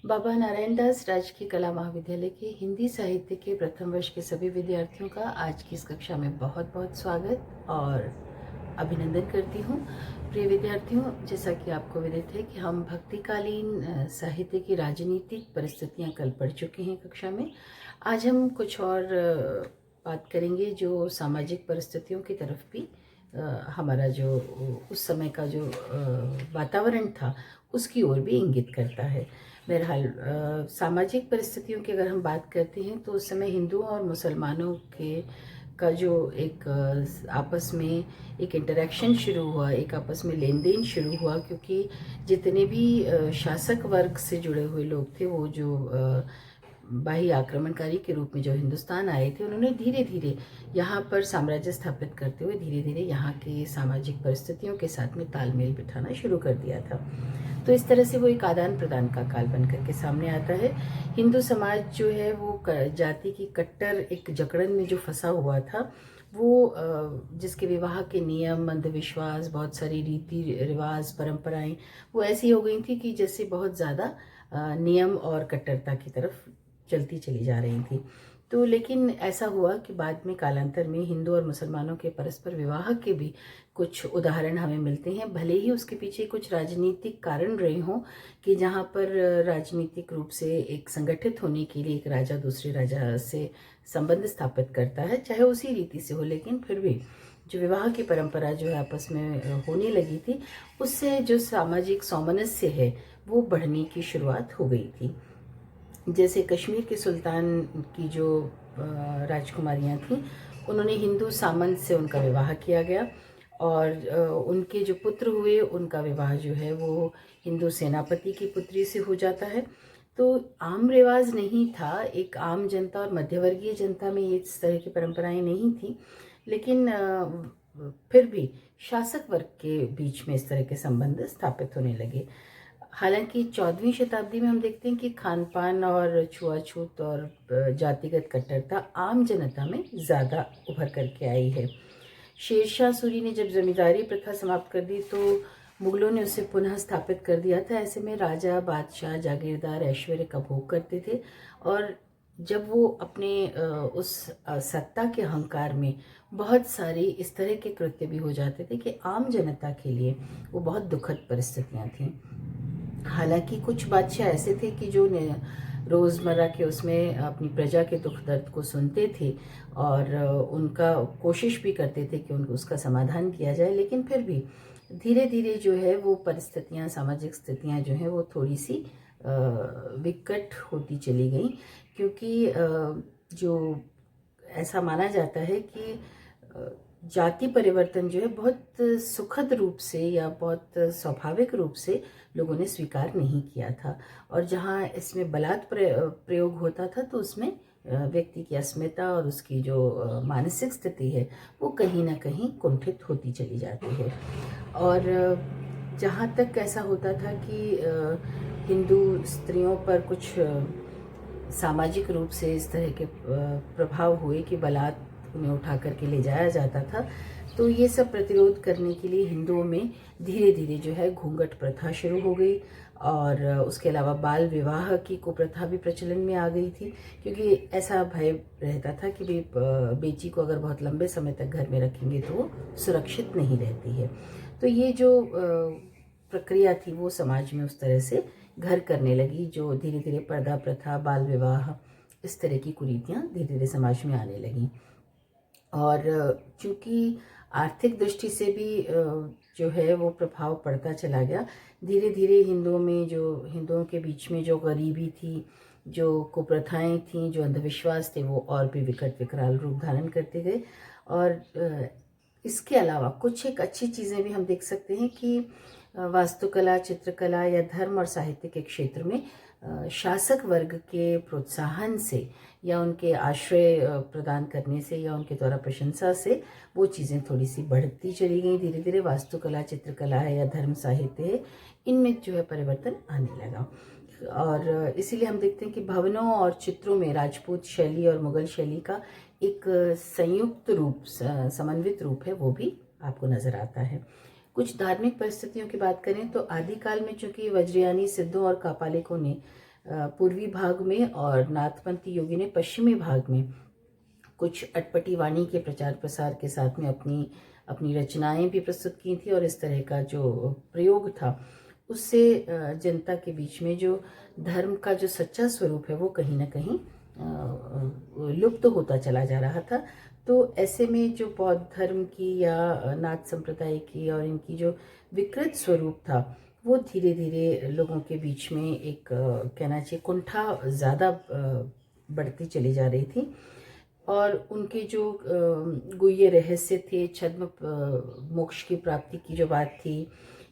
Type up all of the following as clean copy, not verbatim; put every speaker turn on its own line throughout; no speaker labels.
बाबा नारायण दास राजकीय कला महाविद्यालय के हिंदी साहित्य के प्रथम वर्ष के सभी विद्यार्थियों का आज की इस कक्षा में बहुत बहुत स्वागत और अभिनंदन करती हूँ। प्रिय विद्यार्थियों, जैसा कि आपको विदित है कि हम भक्तिकालीन साहित्य की राजनीतिक परिस्थितियाँ कल पढ़ चुके हैं कक्षा में। आज हम कुछ और बात करेंगे जो सामाजिक परिस्थितियों की तरफ भी हमारा जो उस समय का जो वातावरण था उसकी ओर भी इंगित करता है। बहरहाल सामाजिक परिस्थितियों की अगर हम बात करते हैं तो उस समय हिंदुओं और मुसलमानों के का जो एक आपस में एक इंटरेक्शन शुरू हुआ, एक आपस में लेन देन शुरू हुआ, क्योंकि जितने भी शासक वर्ग से जुड़े हुए लोग थे, वो जो बाह्य आक्रमणकारी के रूप में जो हिंदुस्तान आए थे, उन्होंने धीरे धीरे यहाँ पर साम्राज्य स्थापित करते हुए धीरे धीरे यहाँ के सामाजिक परिस्थितियों के साथ में तालमेल बिठाना शुरू कर दिया था। तो इस तरह से वो एक आदान प्रदान का काल बन करके सामने आता है। हिंदू समाज जो है वो जाति की कट्टर एक जकड़न में जो फंसा हुआ था, वो जिसके विवाह के नियम, अंधविश्वास, बहुत सारी रीति रिवाज, परंपराएं वो ऐसी हो गई थी कि जैसे बहुत ज़्यादा नियम और कट्टरता की तरफ चलती चली जा रही थी। तो लेकिन ऐसा हुआ कि बाद में कालांतर में हिंदू और मुसलमानों के परस्पर विवाह के भी कुछ उदाहरण हमें मिलते हैं, भले ही उसके पीछे कुछ राजनीतिक कारण रहे हों कि जहाँ पर राजनीतिक रूप से एक संगठित होने के लिए एक राजा दूसरे राजा से संबंध स्थापित करता है, चाहे उसी रीति से हो, लेकिन फिर भी जो विवाह की परंपरा जो है आपस में होने लगी थी, उससे जो सामाजिक सामंजस्य है वो बढ़ने की शुरुआत हो गई थी। जैसे कश्मीर के सुल्तान की जो राजकुमारियां थीं, उन्होंने हिंदू सामंत से उनका विवाह किया गया और उनके जो पुत्र हुए उनका विवाह जो है वो हिंदू सेनापति की पुत्री से हो जाता है। तो आम रिवाज नहीं था, एक आम जनता और मध्यवर्गीय जनता में ये इस तरह की परंपराएं नहीं थी, लेकिन फिर भी शासक वर्ग के बीच में इस तरह के संबंध स्थापित होने लगे। हालांकि 14वीं शताब्दी में हम देखते हैं कि खान पान और छुआछूत और जातिगत कट्टरता आम जनता में ज़्यादा उभर करके आई है। शेरशाह सूरी ने जब जमींदारी प्रथा समाप्त कर दी तो मुगलों ने उसे पुनः स्थापित कर दिया था। ऐसे में राजा, बादशाह, जागीरदार ऐश्वर्य का भोग करते थे और जब वो अपने उस सत्ता के अहंकार में बहुत सारी इस तरह के कृत्य भी हो जाते थे कि आम जनता के लिए वो बहुत दुखद परिस्थितियाँ थीं। हालांकि कुछ बादशाह ऐसे थे कि जो रोज़मर्रा के उसमें अपनी प्रजा के दुख दर्द को सुनते थे और उनका कोशिश भी करते थे कि उनको उसका समाधान किया जाए, लेकिन फिर भी धीरे धीरे जो है वो परिस्थितियाँ, सामाजिक स्थितियाँ जो हैं वो थोड़ी सी विकट होती चली गई, क्योंकि जो ऐसा माना जाता है कि जाति परिवर्तन जो है बहुत सुखद रूप से या बहुत स्वाभाविक रूप से लोगों ने स्वीकार नहीं किया था, और जहाँ इसमें बलात् प्रयोग होता था तो उसमें व्यक्ति की अस्मिता और उसकी जो मानसिक स्थिति है वो कहीं ना कहीं कुंठित होती चली जाती है। और जहाँ तक ऐसा होता था कि हिंदू स्त्रियों पर कुछ सामाजिक रूप से इस तरह के प्रभाव हुए कि बलात् उन्हें उठा करके ले जाया जाता था, तो ये सब प्रतिरोध करने के लिए हिंदुओं में धीरे धीरे जो है घूंघट प्रथा शुरू हो गई और उसके अलावा बाल विवाह की कुप्रथा भी प्रचलन में आ गई थी, क्योंकि ऐसा भय रहता था कि बेटी को अगर बहुत लंबे समय तक घर में रखेंगे तो वो सुरक्षित नहीं रहती है। तो ये जो प्रक्रिया थी वो समाज में उस तरह से घर करने लगी, जो धीरे धीरे पर्दा प्रथा, बाल विवाह, इस तरह की कुरीतियाँ धीरे धीरे समाज में आने लगीं। और चूँकि आर्थिक दृष्टि से भी जो है वो प्रभाव पड़ता चला गया, धीरे धीरे हिंदुओं के बीच में जो गरीबी थी, जो कुप्रथाएं थीं, जो अंधविश्वास थे, वो और भी विकट विकराल रूप धारण करते गए। और इसके अलावा कुछ एक अच्छी चीज़ें भी हम देख सकते हैं कि वास्तुकला, चित्रकला या धर्म और साहित्य के क्षेत्र में शासक वर्ग के प्रोत्साहन से या उनके आश्रय प्रदान करने से या उनके द्वारा प्रशंसा से वो चीज़ें थोड़ी सी बढ़ती चली गई। धीरे धीरे वास्तुकला, चित्रकला है या धर्म साहित्य है, इनमें जो है परिवर्तन आने लगा। और इसीलिए हम देखते हैं कि भवनों और चित्रों में राजपूत शैली और मुगल शैली का एक संयुक्त रूप, समन्वित रूप है, वो भी आपको नज़र आता है। कुछ धार्मिक परिस्थितियों की बात करें तो आदिकाल में चूंकि वज्रयानी सिद्धों और कापालिकों ने पूर्वी भाग में और नाथपंथी योगी ने पश्चिमी भाग में कुछ अटपटी वाणी के प्रचार प्रसार के साथ में अपनी अपनी रचनाएं भी प्रस्तुत की थी, और इस तरह का जो प्रयोग था उससे जनता के बीच में जो धर्म का जो सच्चा स्वरूप है वो कहीं ना कहीं लुप्त होता चला जा रहा था। तो ऐसे में जो बौद्ध धर्म की या नाथ संप्रदाय की और इनकी जो विकृत स्वरूप था वो धीरे धीरे लोगों के बीच में एक कहना चाहिए कुंठा ज़्यादा बढ़ती चली जा रही थी। और उनके जो गुह्य रहस्य थे, छद्म मोक्ष की प्राप्ति की जो बात थी,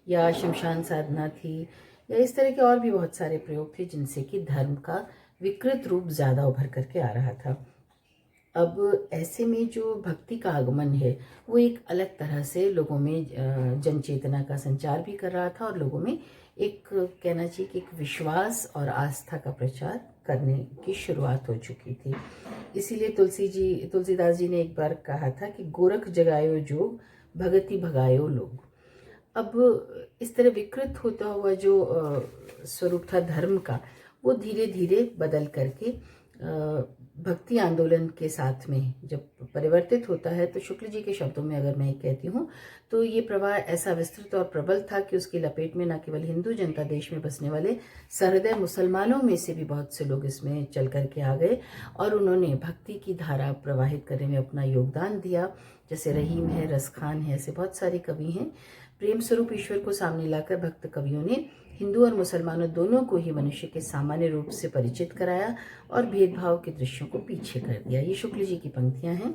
या शमशान साधना थी, या इस तरह के और भी बहुत सारे प्रयोग थे जिनसे कि धर्म का विकृत रूप ज़्यादा उभर करके आ रहा था। अब ऐसे में जो भक्ति का आगमन है वो एक अलग तरह से लोगों में जन चेतना का संचार भी कर रहा था, और लोगों में एक कहना चाहिए कि एक विश्वास और आस्था का प्रचार करने की शुरुआत हो चुकी थी। इसीलिए तुलसीदास जी ने एक बार कहा था कि गोरख जगायो जोग, भगति भगायो लोग। अब इस तरह विकृत होता हुआ जो स्वरूप था धर्म का वो धीरे धीरे बदल करके भक्ति आंदोलन के साथ में जब परिवर्तित होता है, तो शुक्ल जी के शब्दों में अगर मैं कहती हूँ तो ये प्रवाह ऐसा विस्तृत और प्रबल था कि उसकी लपेट में न केवल हिंदू जनता देश में बसने वाले सहृदय मुसलमानों में से भी बहुत से लोग इसमें चल करके आ गए, और उन्होंने भक्ति की धारा प्रवाहित करने में अपना योगदान दिया। जैसे रहीम है, रसखान है, ऐसे बहुत सारे कवि हैं। प्रेम स्वरूप ईश्वर को सामने लाकर भक्त कवियों ने हिंदू और मुसलमानों दोनों को ही मनुष्य के सामान्य रूप से परिचित कराया और भेदभाव के दृश्यों को पीछे कर दिया। ये शुक्ल जी की पंक्तियां हैं।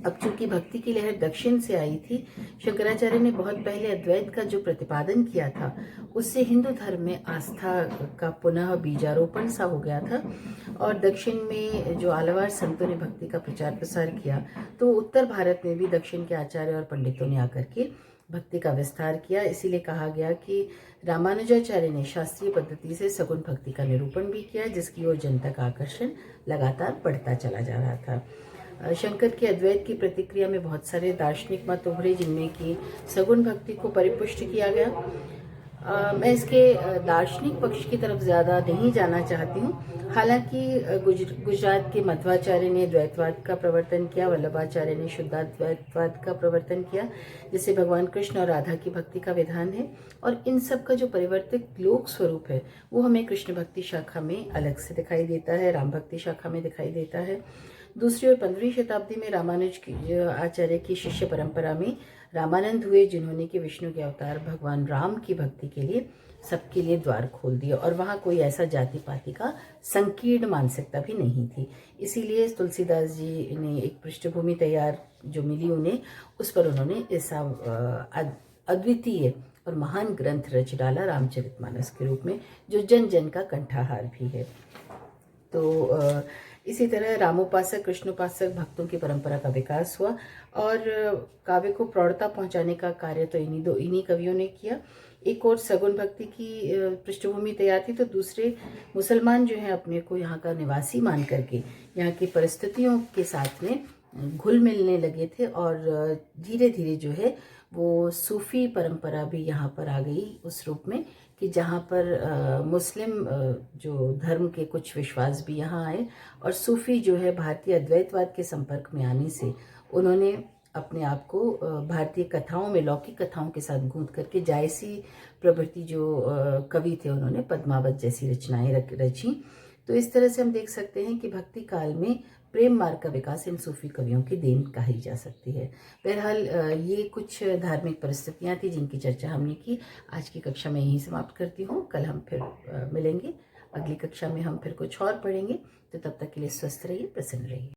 अब चूंकि भक्ति की लहर दक्षिण से आई थी, शंकराचार्य ने बहुत पहले अद्वैत का जो प्रतिपादन किया था उससे हिंदू धर्म में आस्था का पुनः बीजारोपण सा हो गया था। और दक्षिण में जो आलवार संतों ने भक्ति का प्रचार प्रसार किया, तो उत्तर भारत में भी दक्षिण के आचार्य और पंडितों ने आकर के भक्ति का विस्तार किया। इसीलिए कहा गया कि रामानुजाचार्य ने शास्त्रीय पद्धति से सगुण भक्ति का निरूपण भी किया, जिसकी ओर जनता का आकर्षण लगातार बढ़ता चला जा रहा था। शंकर के अद्वैत की प्रतिक्रिया में बहुत सारे दार्शनिक मत उभरे, जिनमें कि सगुण भक्ति को परिपुष्ट किया गया। मैं इसके दार्शनिक पक्ष की तरफ ज़्यादा नहीं जाना चाहती हूँ। हालांकि गुजरात के मध्वाचार्य ने द्वैतवाद का प्रवर्तन किया, वल्लभाचार्य ने शुद्धाद्वैतवाद का प्रवर्तन किया, जिससे भगवान कृष्ण और राधा की भक्ति का विधान है। और इन सब का जो परिवर्तित लोक स्वरूप है वो हमें कृष्ण भक्ति शाखा में अलग से दिखाई देता है, राम भक्ति शाखा में दिखाई देता है। दूसरी और 15वीं शताब्दी में रामानुज आचार्य की शिष्य परंपरा में रामानंद हुए, जिन्होंने कि विष्णु के अवतार भगवान राम की भक्ति के लिए सबके लिए द्वार खोल दिए, और वहाँ कोई ऐसा जाति पाति का संकीर्ण मानसिकता भी नहीं थी। इसीलिए तुलसीदास जी ने एक पृष्ठभूमि तैयार जो मिली उन्हें, उस पर उन्होंने ऐसा अद्वितीय और महान ग्रंथ रच डाला रामचरितमानस के रूप में, जो जन जन का कंठाहार भी है। तो इसी तरह रामोपासक कृष्णोपासक भक्तों की परंपरा का विकास हुआ, और काव्य को प्रौढ़ता पहुंचाने का कार्य तो इन्हीं कवियों ने किया। एक और सगुण भक्ति की पृष्ठभूमि तैयार थी, तो दूसरे मुसलमान जो है अपने को यहाँ का निवासी मान करके यहाँ की परिस्थितियों के साथ में घुल मिलने लगे थे, और धीरे धीरे जो है वो सूफी परंपरा भी यहाँ पर आ गई उस रूप में कि जहाँ पर मुस्लिम जो धर्म के कुछ विश्वास भी यहाँ आए, और सूफी जो है भारतीय अद्वैतवाद के संपर्क में आने से उन्होंने अपने आप को भारतीय कथाओं में लौकिक कथाओं के साथ गूंथ करके जायसी प्रभृति जो कवि थे उन्होंने पद्मावत जैसी रचनाएं रची। तो इस तरह से हम देख सकते हैं कि भक्ति काल में प्रेम मार्ग का विकास इन सूफी कवियों की देन कही जा सकती है। बहरहाल ये कुछ धार्मिक परिस्थितियां थी जिनकी चर्चा हमने की। आज की कक्षा में यहीं समाप्त करती हूँ। कल हम फिर मिलेंगे, अगली कक्षा में हम फिर कुछ और पढ़ेंगे। तो तब तक के लिए स्वस्थ रहिए, प्रसन्न रहिए।